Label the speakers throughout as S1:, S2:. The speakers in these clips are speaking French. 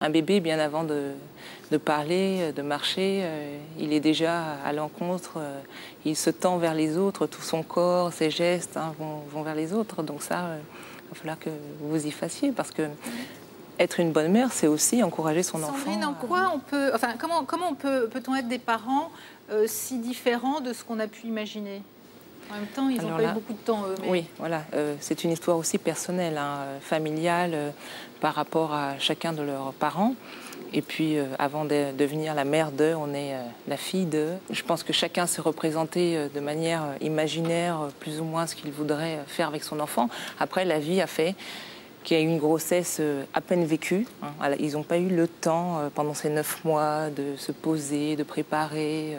S1: Un bébé, bien avant de parler, de marcher, il est déjà à l'encontre, il se tend vers les autres, tout son corps, ses gestes vont vers les autres. Donc ça, il va falloir que vous y fassiez, parce que être une bonne mère, c'est aussi encourager son enfant.
S2: Sandrine, en quoi on peut, comment peut-on être des parents si différents de ce qu'on a pu imaginer? En même temps, ils n'ont pas eu beaucoup de temps, eux.
S1: Oui, voilà. C'est une histoire aussi personnelle, familiale, par rapport à chacun de leurs parents. Et puis, avant de devenir la mère d'eux, on est la fille d'eux. Je pense que chacun s'est représenté de manière imaginaire, plus ou moins, ce qu'il voudrait faire avec son enfant. Après, la vie a fait qu'il y a eu une grossesse à peine vécue. Ils n'ont pas eu le temps, pendant ces 9 mois, de se poser, de préparer.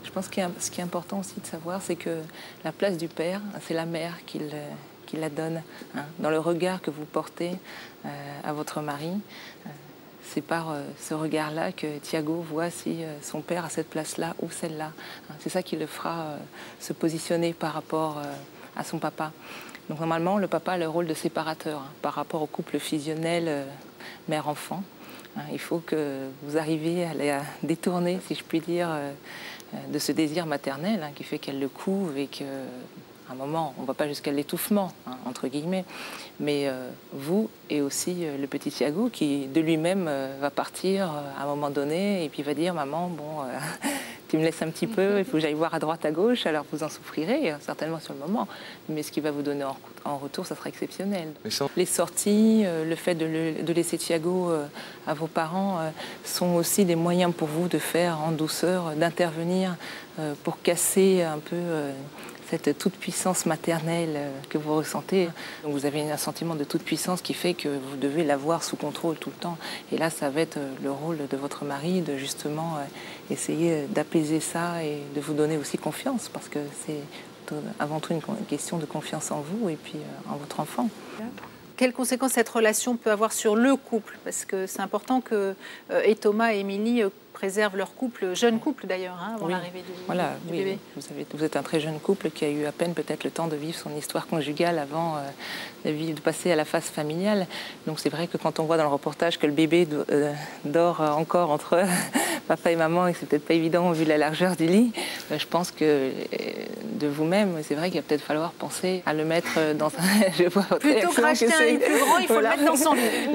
S1: Je pense que ce qui est important aussi de savoir, c'est que la place du père, c'est la mère qui la donne. Dans le regard que vous portez à votre mari, c'est par ce regard-là que Thiago voit si son père a cette place-là ou celle-là. C'est ça qui le fera se positionner par rapport à son papa. Donc normalement, le papa a le rôle de séparateur par rapport au couple fusionnel mère-enfant. Il faut que vous arriviez à la détourner, si je puis dire, de ce désir maternel qui fait qu'elle le couve et qu'à un moment, on ne va pas jusqu'à l'étouffement, entre guillemets, mais vous et aussi le petit Thiago qui, de lui-même, va partir à un moment donné et puis va dire « Maman, bon, tu me laisses un petit peu, il faut que j'aille voir à droite, à gauche, alors vous en souffrirez, certainement sur le moment, mais ce qu'il va vous donner en retour, ça sera exceptionnel. » Les sorties, le fait de laisser Thiago à vos parents sont aussi des moyens pour vous de faire en douceur, d'intervenir pour casser un peu cette toute-puissance maternelle que vous ressentez. Donc vous avez un sentiment de toute-puissance qui fait que vous devez l'avoir sous contrôle tout le temps. Et là, ça va être le rôle de votre mari de justement essayer d'apaiser ça et de vous donner aussi confiance, parce que c'est avant tout une question de confiance en vous et puis en votre enfant.
S2: Quelles conséquences cette relation peut avoir sur le couple? Parce que c'est important que Thomas et Émilie préservent leur couple, jeune couple d'ailleurs, avant l'arrivée du bébé.
S1: Vous êtes un très jeune couple qui a eu à peine peut-être le temps de vivre son histoire conjugale avant de passer à la phase familiale. Donc c'est vrai que quand on voit dans le reportage que le bébé dort encore entre papa et maman et que c'est peut-être pas évident vu la largeur du lit, je pense que de vous-même, c'est vrai qu'il va peut-être falloir penser à le mettre dans un...
S2: Plutôt que racheter un lit plus grand, il faut le mettre dans son lit.